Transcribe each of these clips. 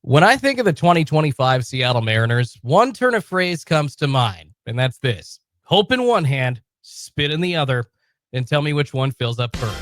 When I think of the 2025 Seattle Mariners, one turn of phrase comes to mind, and that's this: hope in one hand, spit in the other, and tell me which one fills up first.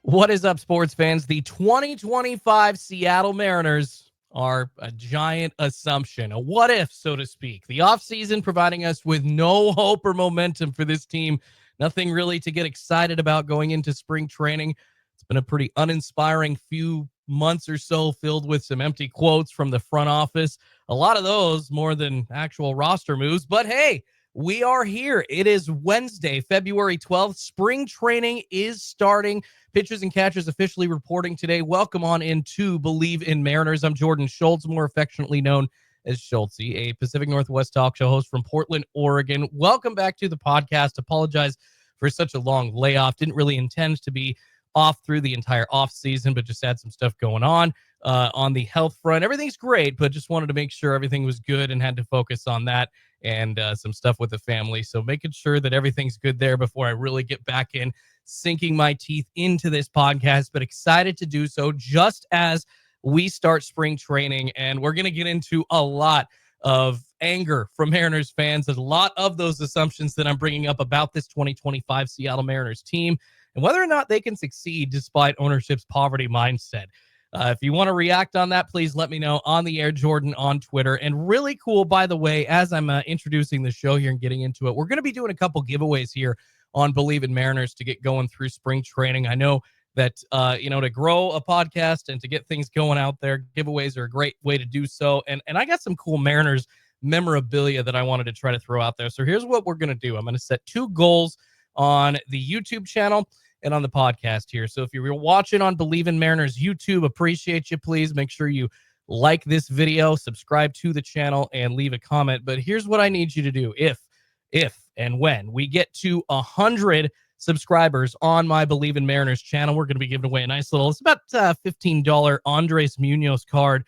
What is up, sports fans? The 2025 Seattle Mariners are a giant assumption, a what if, so to speak. The offseason providing us with no hope or momentum for this team. Nothing really to get excited about going into spring training. It's been a pretty uninspiring few months or so, filled with some empty quotes from the front office. A lot of those more than actual roster moves. But hey, we are here. It is Wednesday, February 12th. Spring training is starting. Pitchers and catchers officially reporting today. Welcome on into Bleav In Mariners. I'm Jordon Schultz, more affectionately known as Schultz, a Pacific Northwest talk show host from Portland, Oregon. Welcome back to the podcast. Apologize for such a long layoff. Didn't really intend to be off through the entire off season, but just had some stuff going on the health front. Everything's great, but just wanted to make sure everything was good and had to focus on that and some stuff with the family. So making sure that everything's good there before I really get back in, sinking my teeth into this podcast, but excited to do so just as we start spring training. And we're going to get into a lot of anger from Mariners fans. There's a lot of those assumptions that I'm bringing up about this 2025 Seattle Mariners team and whether or not they can succeed despite ownership's poverty mindset. If you want to react on that, please let me know on the air, Jordan, on Twitter. And really cool, by the way, as I'm introducing the show here and getting into it, we're going to be doing a couple giveaways here on Bleav In Mariners to get going through spring training. I know that, to grow a podcast and to get things going out there, giveaways are a great way to do so. And I got some cool Mariners memorabilia that I wanted to try to throw out there. So here's what we're going to do. I'm going to set two goals on the YouTube channel and on the podcast here. So if you're watching on Bleav In Mariners YouTube, appreciate you. Please make sure you like this video, subscribe to the channel, and leave a comment. But here's what I need you to do. If and when we get to 100 subscribers on my Bleav In Mariners channel, we're going to be giving away a nice little, it's about $15 Andres Munoz card,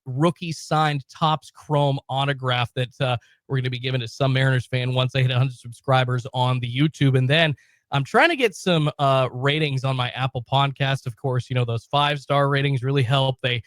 rookie signed Topps Chrome autograph that we're going to be giving to some Mariners fan once they hit 100 subscribers on the YouTube. And then I'm trying to get some ratings on my Apple podcast. Of course, those 5-star ratings really help. They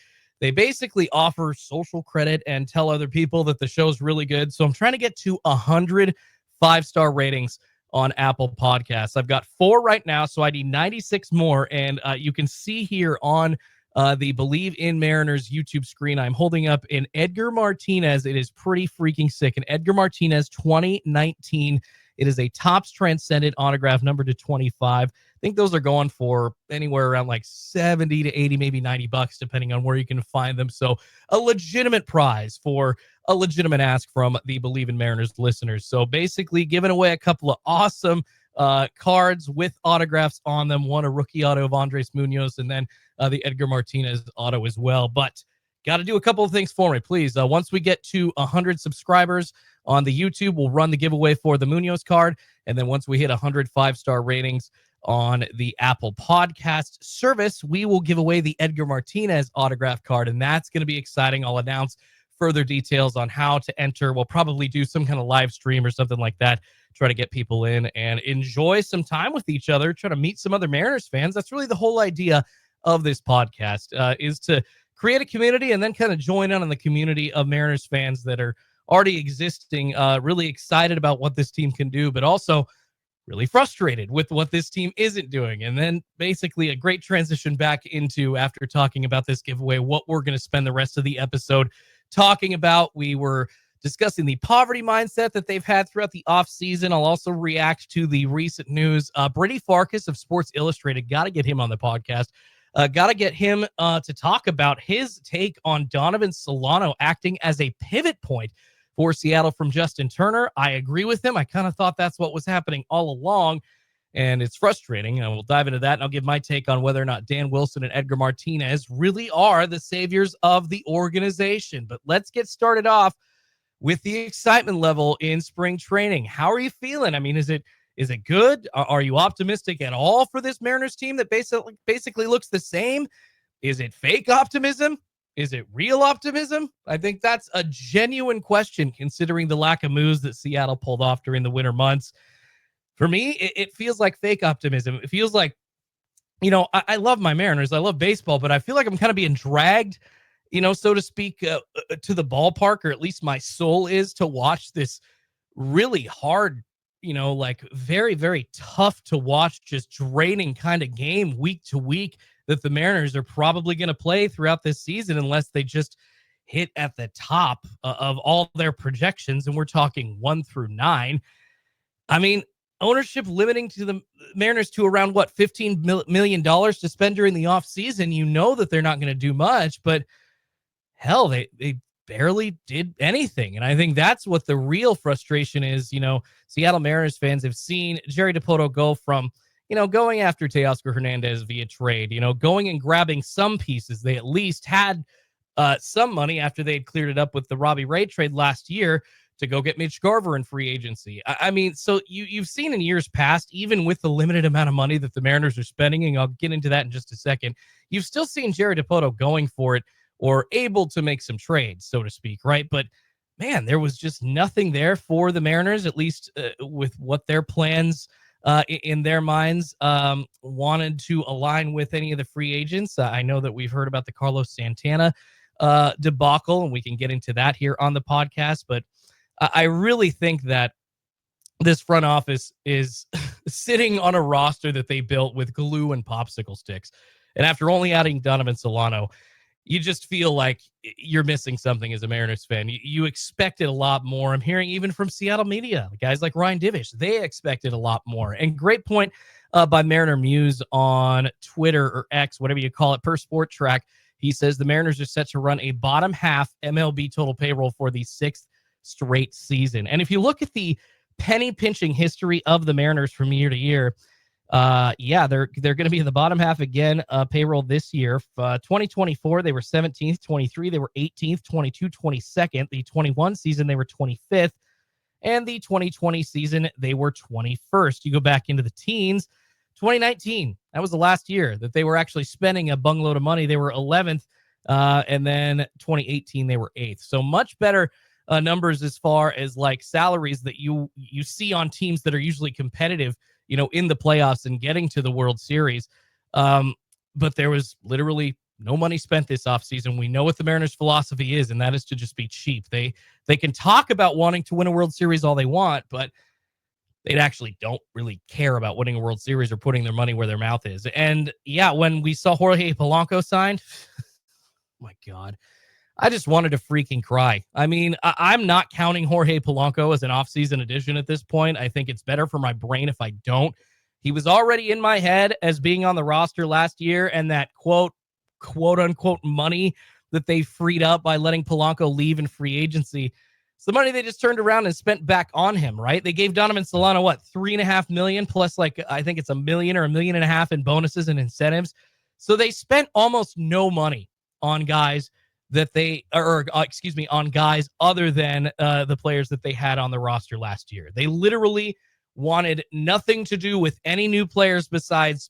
basically offer social credit and tell other people that the show's really good. So I'm trying to get to 100 5-star ratings on Apple Podcasts. I've got 4 right now, so I need 96 more. And you can see here on the Bleav In Mariners YouTube screen, I'm holding up an Edgar Martinez. It is pretty freaking sick. An Edgar Martinez 2019. It is a Topps Transcendent autograph, number to 25. I think those are going for anywhere around like 70 to 80, maybe $90, depending on where you can find them. So a legitimate prize for a legitimate ask from the Bleav In Mariners listeners. So basically giving away a couple of awesome cards with autographs on them. One, a rookie auto of Andres Munoz, and then the Edgar Martinez auto as well. But got to do a couple of things for me, please. Once we get to 100 subscribers on the YouTube, we'll run the giveaway for the Munoz card. And then once we hit 100 5-star ratings on the Apple Podcast service, we will give away the Edgar Martinez autograph card. And that's going to be exciting. I'll announce further details on how to enter. We'll probably do some kind of live stream or something like that, try to get people in and enjoy some time with each other, try to meet some other Mariners fans. That's really the whole idea of this podcast, is to create a community and then kind of join in on the community of Mariners fans that are already existing, really excited about what this team can do, but also really frustrated with what this team isn't doing. And then basically a great transition back into, after talking about this giveaway, what we're going to spend the rest of the episode talking about. We were discussing the poverty mindset that they've had throughout the offseason. I'll also react to the recent news. Brady Farkas of Sports Illustrated, got to get him on the podcast. Got to get him to talk about his take on Donovan Solano acting as a pivot point for Seattle from Justin Turner. I agree with him. I kind of thought that's what was happening all along, and it's frustrating. And we'll dive into that, and I'll give my take on whether or not Dan Wilson and Edgar Martinez really are the saviors of the organization. But let's get started off with the excitement level in spring training. How are you feeling? I mean, is it good? Are you optimistic at all for this Mariners team that basically looks the same? Is it fake optimism? Is it real optimism? I think that's a genuine question considering the lack of moves that Seattle pulled off during the winter months. For me, it feels like fake optimism. It feels like I love my Mariners. I love baseball, but I feel like I'm kind of being dragged, so to speak, to the ballpark, or at least my soul is, to watch this really hard, like very, very tough to watch, just draining kind of game week to week that the Mariners are probably going to play throughout this season unless they just hit at the top of all their projections. And we're talking 1 through 9. I mean, ownership limiting to the Mariners to around $15 million to spend during the offseason. You know that they're not going to do much, but hell, they barely did anything. And I think that's what the real frustration is. Seattle Mariners fans have seen Jerry Dipoto go from, going after Teoscar Hernandez via trade, going and grabbing some pieces. They at least had some money after they had cleared it up with the Robbie Ray trade last year to go get Mitch Garver in free agency. I mean, so you've seen in years past, even with the limited amount of money that the Mariners are spending, and I'll get into that in just a second, you've still seen Jerry Dipoto going for it or able to make some trades, so to speak, right? But man, there was just nothing there for the Mariners, at least with what their plans in their minds wanted to align with any of the free agents. I know that we've heard about the Carlos Santana debacle, and we can get into that here on the podcast, but I really think that this front office is sitting on a roster that they built with glue and popsicle sticks. And after only adding Donovan Solano, you just feel like you're missing something as a Mariners fan. You expected a lot more. I'm hearing even from Seattle media, guys like Ryan Divish, they expected a lot more. And great point by Mariner Muse on Twitter, or X, whatever you call it, per Sport Track. He says the Mariners are set to run a bottom half MLB total payroll for the 6th straight season. And if you look at the penny pinching history of the Mariners from year to year, they're going to be in the bottom half again, payroll this year. 2024, they were 17th, 23, they were 18th, 22, 22nd. The 21 season, they were 25th. And the 2020 season, they were 21st. You go back into the teens, 2019, that was the last year that they were actually spending a bungalow of money. They were 11th. And then 2018, they were 8th. So much better numbers as far as like salaries that you see on teams that are usually competitive, in the playoffs and getting to the World Series. But there was literally no money spent this offseason. We know what the Mariners' philosophy is, and that is to just be cheap. They can talk about wanting to win a World Series all they want, but they actually don't really care about winning a World Series or putting their money where their mouth is. And yeah, when we saw Jorge Polanco signed, my God, I just wanted to freaking cry. I mean, I'm not counting Jorge Polanco as an offseason addition at this point. I think it's better for my brain if I don't. He was already in my head as being on the roster last year, and that quote unquote money that they freed up by letting Polanco leave in free agency. It's the money they just turned around and spent back on him, right? They gave Donovan Solano, $3.5 million plus I think it's $1 million or $1.5 million in bonuses and incentives. So they spent almost no money on guys on guys other than the players that they had on the roster last year. They literally wanted nothing to do with any new players besides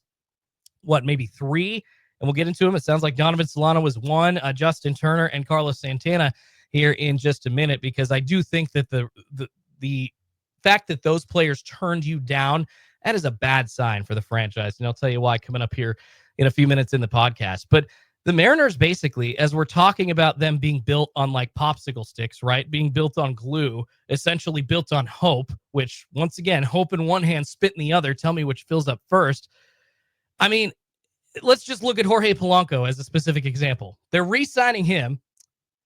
maybe 3. And we'll get into them. It sounds like Donovan Solano was 1, Justin Turner and Carlos Santana here in just a minute, because I do think that the fact that those players turned you down, that is a bad sign for the franchise. And I'll tell you why coming up here in a few minutes in the podcast. But the Mariners, basically, as we're talking about them being built on like popsicle sticks, right? Being built on glue, essentially built on hope, which once again, hope in one hand, spit in the other. Tell me which fills up first. I mean, let's just look at Jorge Polanco as a specific example. They're re-signing him,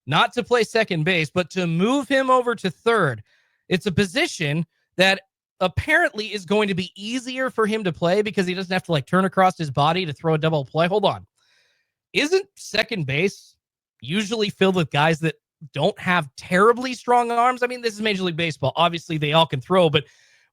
not to play second base, but to move him over to third. It's a position that apparently is going to be easier for him to play because he doesn't have to turn across his body to throw a double play. Hold on. Isn't second base usually filled with guys that don't have terribly strong arms? I mean, this is Major League Baseball. Obviously, they all can throw, but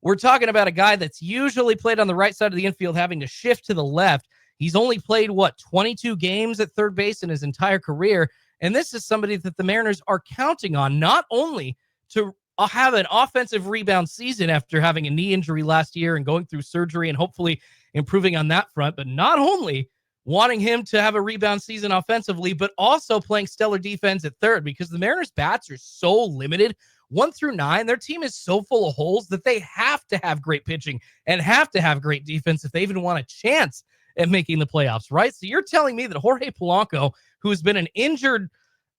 we're talking about a guy that's usually played on the right side of the infield having to shift to the left. He's only played, 22 games at third base in his entire career, and this is somebody that the Mariners are counting on not only to have an offensive rebound season after having a knee injury last year and going through surgery and hopefully improving on that front, but not only wanting him to have a rebound season offensively, but also playing stellar defense at third, because the Mariners' bats are so limited. 1 through 9, their team is so full of holes that they have to have great pitching and have to have great defense if they even want a chance at making the playoffs, right? So you're telling me that Jorge Polanco, who's been an injured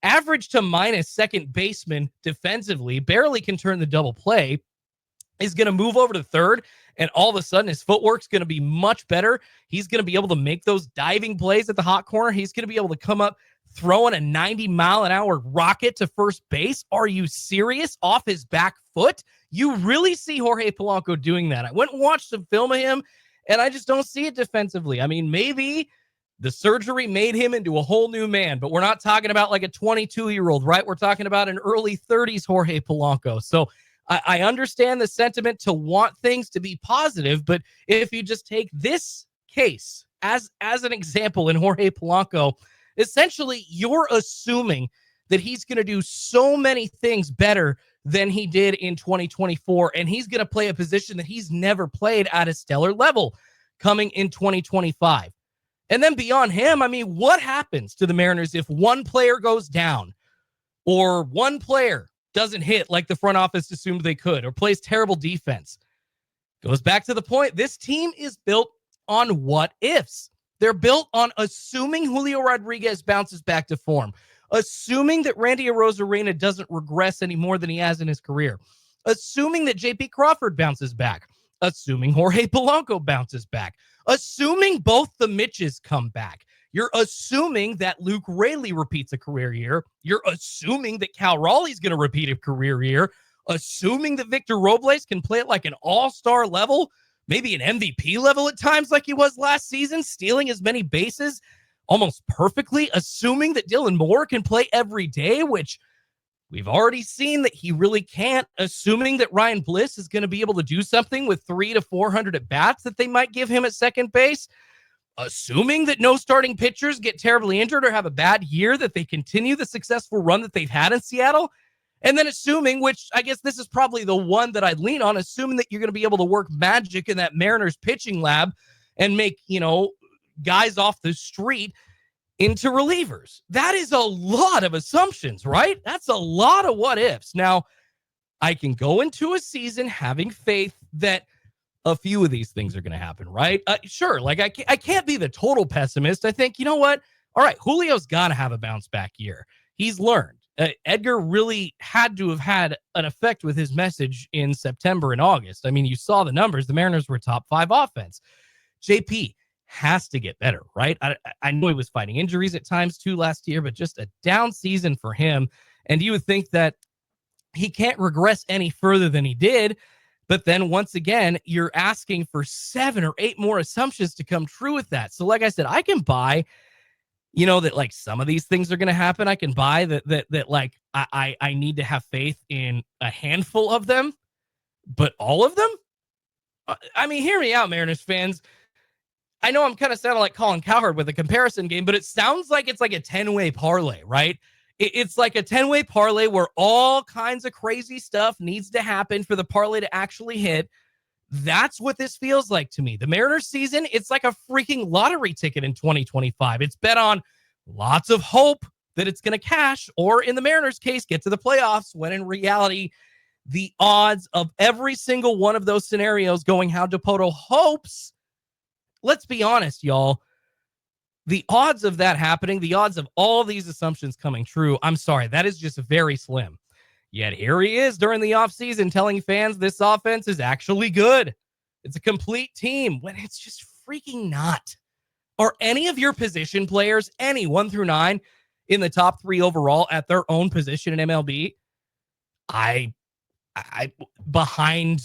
average to minus second baseman defensively, barely can turn the double play, is going to move over to third, and all of a sudden his footwork's going to be much better. He's going to be able to make those diving plays at the hot corner. He's going to be able to come up throwing a 90-mile-an-hour rocket to first base. Are you serious? Off his back foot? You really see Jorge Polanco doing that. I went and watched some film of him, and I just don't see it defensively. I mean, maybe the surgery made him into a whole new man, but we're not talking about like a 22-year-old, right? We're talking about an early 30s Jorge Polanco. So I understand the sentiment to want things to be positive, but if you just take this case as an example in Jorge Polanco, essentially you're assuming that he's going to do so many things better than he did in 2024, and he's going to play a position that he's never played at a stellar level coming in 2025. And then beyond him, I mean, what happens to the Mariners if one player goes down or one player doesn't hit like the front office assumed they could, or plays terrible defense? Goes back to the point, this team is built on what ifs. They're built on assuming Julio Rodriguez bounces back to form, assuming that Randy Arozarena doesn't regress any more than he has in his career, assuming that JP Crawford bounces back, assuming Jorge Polanco bounces back, assuming both the Mitches come back. You're assuming that Luke Raley repeats a career year. You're assuming that Cal Raleigh's going to repeat a career year. Assuming that Victor Robles can play at like an all-star level, maybe an MVP level at times like he was last season, stealing as many bases almost perfectly. Assuming that Dylan Moore can play every day, which we've already seen that he really can't. Assuming that Ryan Bliss is going to be able to do something with 300 to 400 at-bats that they might give him at second base. Assuming that no starting pitchers get terribly injured or have a bad year, that they continue the successful run that they've had in Seattle. And then assuming, which I guess this is probably the one that I'd lean on, assuming that you're going to be able to work magic in that Mariners pitching lab and make, guys off the street into relievers. That is a lot of assumptions, right? That's a lot of what ifs. Now, I can go into a season having faith that a few of these things are going to happen, right? Sure. Like I can't be the total pessimist. I think, you know what? All right, Julio's got to have a bounce back year. He's learned. Edgar really had to have had an effect with his message in September and August. I mean, you saw the numbers. The Mariners were top 5 offense. JP has to get better, right? I know he was fighting injuries at times too last year, but just a down season for him. And you would think that he can't regress any further than he did. But then once again, you're asking for 7 or 8 more assumptions to come true with that. So like I said, I can buy, that like some of these things are going to happen. I can buy that like I need to have faith in a handful of them, but all of them? I mean, hear me out, Mariners fans. I know I'm kind of sounding like Colin Cowherd with a comparison game, but it sounds like it's like a 10-way parlay, right? It's like a 10-way parlay where all kinds of crazy stuff needs to happen for the parlay to actually hit. That's what this feels like to me. The Mariners season, it's like a freaking lottery ticket in 2025. It's bet on lots of hope that it's going to cash, or in the Mariners case, get to the playoffs, when in reality, the odds of every single one of those scenarios going how Dipoto hopes, let's be honest, y'all, the odds of that happening, the odds of all these assumptions coming true, I'm sorry, that is just very slim. Yet here he is during the offseason telling fans this offense is actually good. It's a complete team, when it's just freaking not. Are any of your position players, any 1 through 9, in the top 3 overall at their own position in MLB? I behind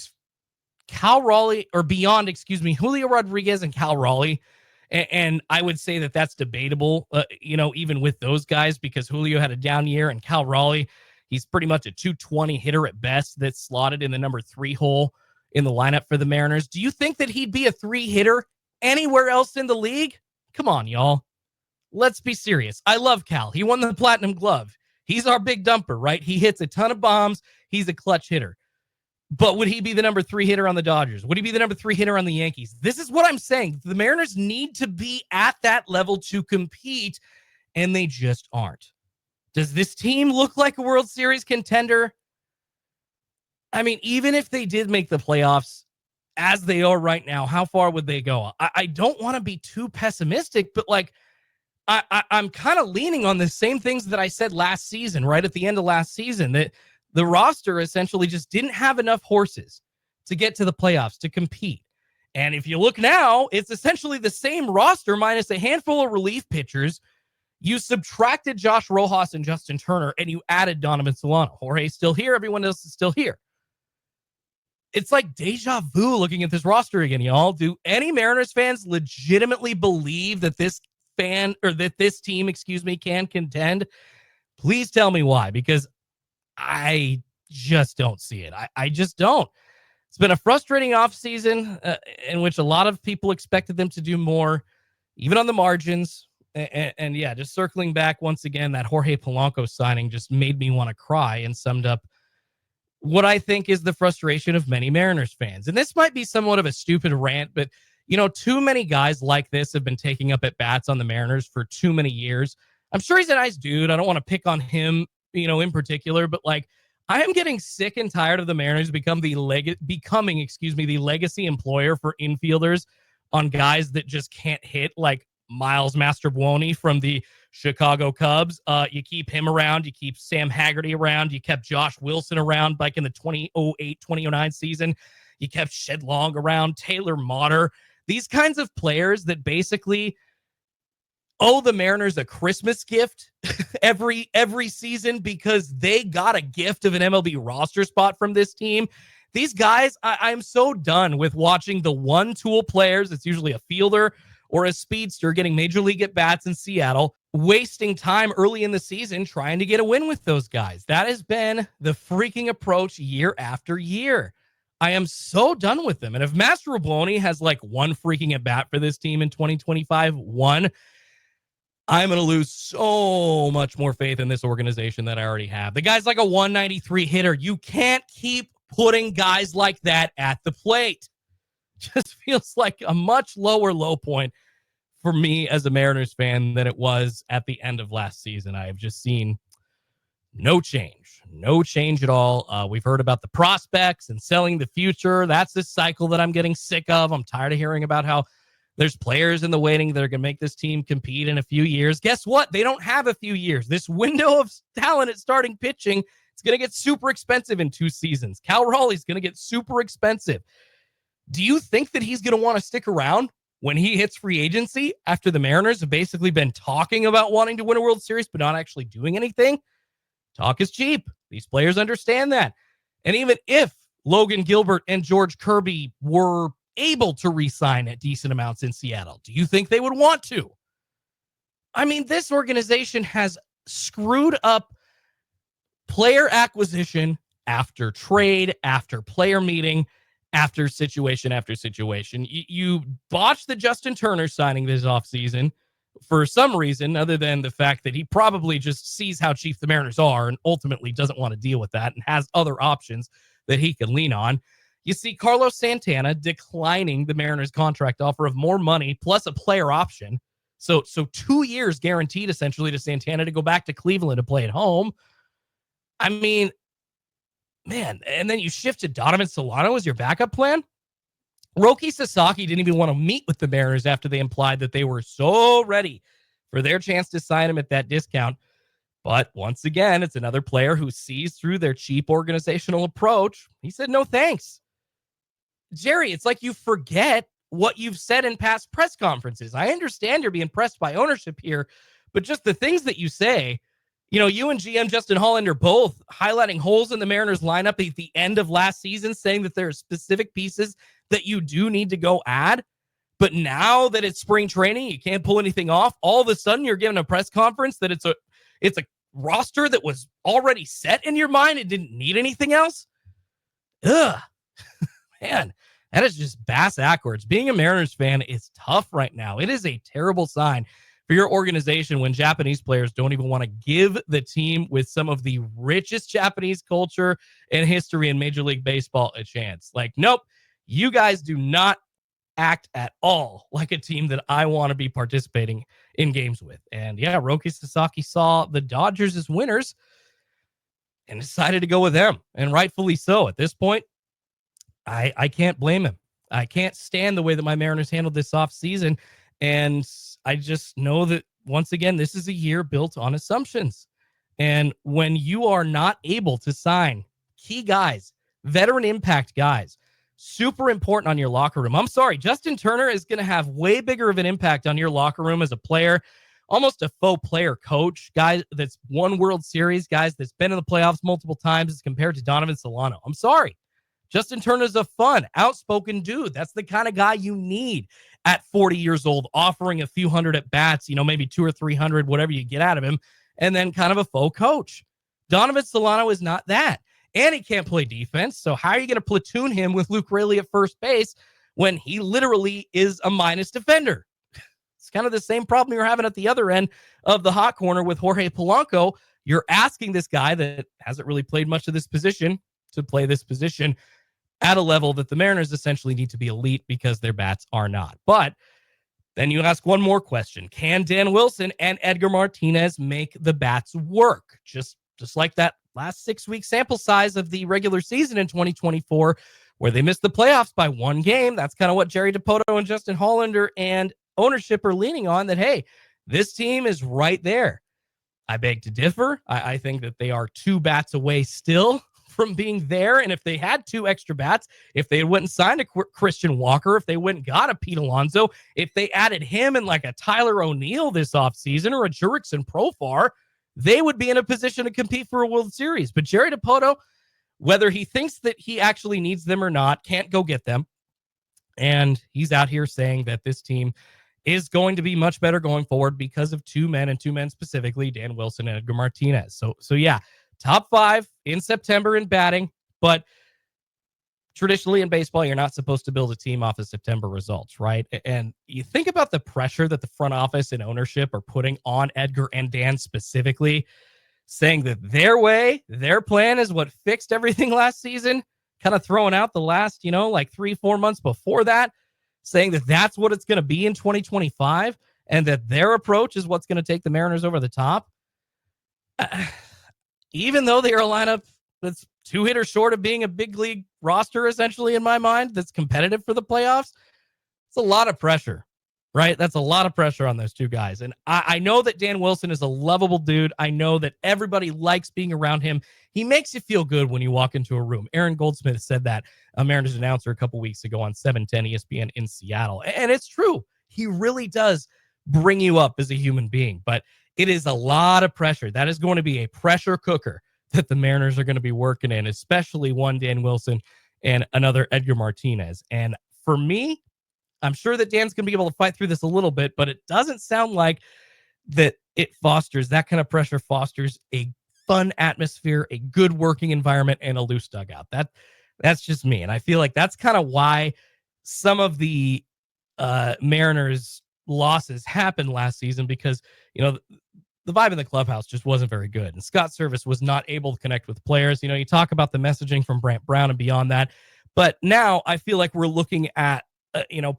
Cal Raleigh, or beyond, Julio Rodriguez and Cal Raleigh. And I would say that that's debatable, even with those guys, because Julio had a down year and Cal Raleigh, he's pretty much a 220 hitter at best that's slotted in the number 3 hole in the lineup for the Mariners. Do you think that he'd be a 3 hitter anywhere else in the league? Come on, y'all. Let's be serious. I love Cal. He won the Platinum Glove. He's our big dumper, right? He hits a ton of bombs. He's a clutch hitter. But would he be the number 3 hitter on the Dodgers? Would he be the number 3 hitter on the Yankees? This is what I'm saying. The Mariners need to be at that level to compete, and they just aren't. Does this team look like a World Series contender? I mean, even if they did make the playoffs, as they are right now, how far would they go? I don't want to be too pessimistic, but like I'm kind of leaning on the same things that I said last season, right at the end of last season, that the roster essentially just didn't have enough horses to get to the playoffs, to compete. And if you look now, it's essentially the same roster minus a handful of relief pitchers. You subtracted Josh Rojas and Justin Turner, and you added Donovan Solano. Jorge's still here. Everyone else is still here. It's like deja vu looking at this roster again, y'all. Do any Mariners fans legitimately believe that this team, can contend? Please tell me why, because I just don't see it. I just don't. It's been a frustrating offseason in which a lot of people expected them to do more, even on the margins. And yeah, just circling back once again, that Jorge Polanco signing just made me want to cry and summed up what I think is the frustration of many Mariners fans. And this might be somewhat of a stupid rant, but, too many guys like this have been taking up at bats on the Mariners for too many years. I'm sure he's a nice dude. I don't want to pick on him, in particular, but like, I am getting sick and tired of the Mariners becoming the legacy employer for infielders on guys that just can't hit, like Miles Mastrobuoni from the Chicago Cubs. You keep him around. You keep Sam Haggerty around. You kept Josh Wilson around like in the 2008-2009 season. You kept Shed Long around, Taylor Motter. These kinds of players that basically owe the Mariners a Christmas gift every season because they got a gift of an MLB roster spot from this team. These guys, I'm so done with watching the one-tool players. It's usually a fielder or a speedster getting major league at-bats in Seattle, wasting time early in the season trying to get a win with those guys. That has been the freaking approach year after year. I am so done with them. And if Mastrobuoni has like one freaking at-bat for this team in 2025, I'm going to lose so much more faith in this organization than I already have. The guy's like a 193 hitter. You can't keep putting guys like that at the plate. Just feels like a much lower low point for me as a Mariners fan than it was at the end of last season. I have just seen no change at all. We've heard about the prospects and selling the future. That's the cycle that I'm getting sick of. I'm tired of hearing about how there's players in the waiting that are going to make this team compete in a few years. Guess what? They don't have a few years. This window of talent at starting pitching, it's going to get super expensive in 2 seasons. Cal Raleigh's going to get super expensive. Do you think that he's going to want to stick around when he hits free agency after the Mariners have basically been talking about wanting to win a World Series but not actually doing anything? Talk is cheap. These players understand that. And even if Logan Gilbert and George Kirby were able to re-sign at decent amounts in Seattle, do you think they would want to? I mean, this organization has screwed up player acquisition after trade, after player meeting, after situation after situation. You botched the Justin Turner signing this offseason for some reason other than the fact that he probably just sees how cheap the Mariners are and ultimately doesn't want to deal with that and has other options that he can lean on. You see Carlos Santana declining the Mariners contract offer of more money plus a player option. So 2 years guaranteed essentially to Santana to go back to Cleveland to play at home. I mean, man, and then you shift to Donovan Solano as your backup plan. Roki Sasaki didn't even want to meet with the Mariners after they implied that they were so ready for their chance to sign him at that discount. But once again, it's another player who sees through their cheap organizational approach. He said, no thanks. Jerry, it's like you forget what you've said in past press conferences. I understand you're being pressed by ownership here, but just the things that you say, you and GM Justin Hollander both highlighting holes in the Mariners lineup at the end of last season, saying that there are specific pieces that you do need to go add. But now that it's spring training, you can't pull anything off. All of a sudden, you're giving a press conference that it's a roster that was already set in your mind. It didn't need anything else. Ugh. Man, that is just bass backwards. Being a Mariners fan is tough right now. It is a terrible sign for your organization when Japanese players don't even want to give the team with some of the richest Japanese culture and history in Major League Baseball a chance. Like, nope, you guys do not act at all like a team that I want to be participating in games with. And yeah, Roki Sasaki saw the Dodgers as winners and decided to go with them. And rightfully so. At this point, I can't blame him. I can't stand the way that my Mariners handled this offseason. And I just know that, once again, this is a year built on assumptions. And when you are not able to sign key guys, veteran impact guys, super important on your locker room. I'm sorry, Justin Turner is going to have way bigger of an impact on your locker room as a player, almost a faux player coach, guy that's won World Series, guys that's been in the playoffs multiple times as compared to Donovan Solano. I'm sorry. Justin Turner's a fun, outspoken dude. That's the kind of guy you need at 40 years old, offering a few hundred at bats, maybe 200 or 300, whatever you get out of him, and then kind of a faux coach. Donovan Solano is not that. And he can't play defense. So how are you going to platoon him with Luke Raley at first base when he literally is a minus defender? It's kind of the same problem you're having at the other end of the hot corner with Jorge Polanco. You're asking this guy that hasn't really played much of this position to play this position at a level that the Mariners essentially need to be elite because their bats are not. But then you ask one more question. Can Dan Wilson and Edgar Martinez make the bats work? Just like that last 6-week sample size of the regular season in 2024, where they missed the playoffs by one game. That's kind of what Jerry Dipoto and Justin Hollander and ownership are leaning on, that, hey, this team is right there. I beg to differ. I think that they are 2 bats away still from being there. And if they had 2 extra bats, if they went and signed a Christian Walker, if they went and got a Pete Alonso, if they added him and like a Tyler O'Neill this offseason or a Jurickson Profar, they would be in a position to compete for a World Series. But Jerry Dipoto, whether he thinks that he actually needs them or not, can't go get them. And he's out here saying that this team is going to be much better going forward because of 2 men, and 2 men specifically, Dan Wilson and Edgar Martinez. So yeah, top 5 in September in batting, but traditionally in baseball, you're not supposed to build a team off of September results, right? And you think about the pressure that the front office and ownership are putting on Edgar and Dan specifically, saying that their way, their plan is what fixed everything last season, kind of throwing out the last, 3-4 months before that, saying that that's what it's going to be in 2025, and that their approach is what's going to take the Mariners over the top. Even though they are a lineup that's 2 hitters short of being a big league roster, essentially, in my mind, that's competitive for the playoffs, it's a lot of pressure, right? That's a lot of pressure on those 2 guys. And I know that Dan Wilson is a lovable dude. I know that everybody likes being around him. He makes you feel good when you walk into a room. Aaron Goldsmith said that, a Mariners announcer, a couple weeks ago on 710 ESPN in Seattle. And it's true. He really does bring you up as a human being. But it is a lot of pressure. That is going to be a pressure cooker that the Mariners are going to be working in, especially one Dan Wilson and another Edgar Martinez. And for me, I'm sure that Dan's going to be able to fight through this a little bit, but it doesn't sound like that it fosters, that kind of pressure fosters a fun atmosphere, a good working environment, and a loose dugout. That's just me. And I feel like that's kind of why some of the Mariners losses happened last season, because, the vibe in the clubhouse just wasn't very good. And Scott Service was not able to connect with players. You talk about the messaging from Brant Brown and beyond that. But now I feel like we're looking at,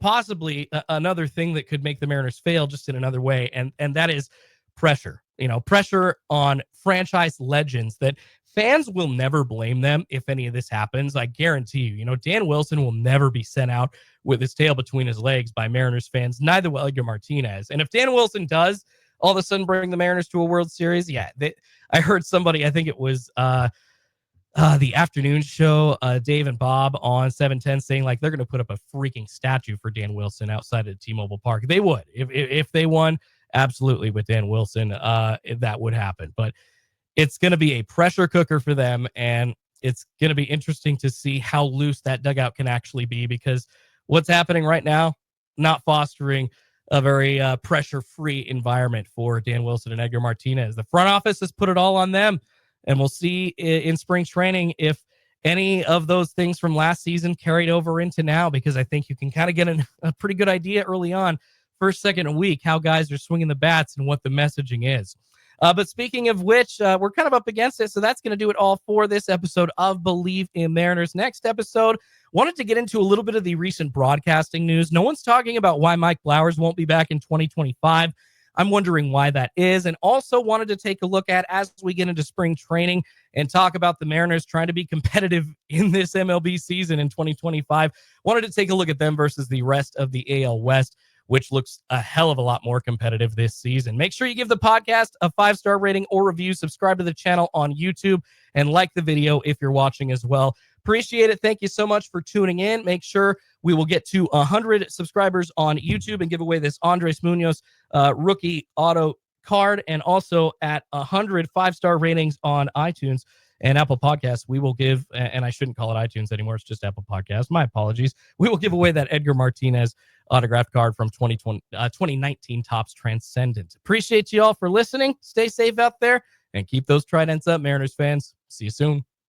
possibly another thing that could make the Mariners fail just in another way. And that is pressure, pressure on franchise legends that fans will never blame them if any of this happens. I guarantee you, Dan Wilson will never be sent out with his tail between his legs by Mariners fans. Neither will Edgar Martinez. And if Dan Wilson does all of a sudden bring the Mariners to a World Series, I heard somebody, I think it was the afternoon show, Dave and Bob on 710, saying like they're going to put up a freaking statue for Dan Wilson outside of T-Mobile Park. They would. If they won, absolutely, with Dan Wilson, that would happen. But it's going to be a pressure cooker for them, and it's going to be interesting to see how loose that dugout can actually be, because what's happening right now, not fostering a very pressure-free environment for Dan Wilson and Edgar Martinez. The front office has put it all on them, and we'll see in spring training if any of those things from last season carried over into now, because I think you can kind of get a pretty good idea early on, first, second week, how guys are swinging the bats and what the messaging is. But speaking of which, we're kind of up against it, so that's going to do it all for this episode of Bleav in Mariners. Next episode, wanted to get into a little bit of the recent broadcasting news. No one's talking about why Mike Blowers won't be back in 2025. I'm wondering why that is, and also wanted to take a look at as we get into spring training and talk about the Mariners trying to be competitive in this MLB season in 2025. Wanted to take a look at them versus the rest of the AL West, which looks a hell of a lot more competitive this season. Make sure you give the podcast a 5-star rating or review. Subscribe to the channel on YouTube and like the video if you're watching as well. Appreciate it. Thank you so much for tuning in. Make sure we will get to 100 subscribers on YouTube and give away this Andres Munoz rookie auto card. And also at 100 5-star ratings on iTunes and Apple Podcasts, we will give, and I shouldn't call it iTunes anymore, it's just Apple Podcasts. My apologies. We will give away that Edgar Martinez autographed card from 2019 Topps Transcendent. Appreciate you all for listening. Stay safe out there and keep those tridents up, Mariners fans. See you soon.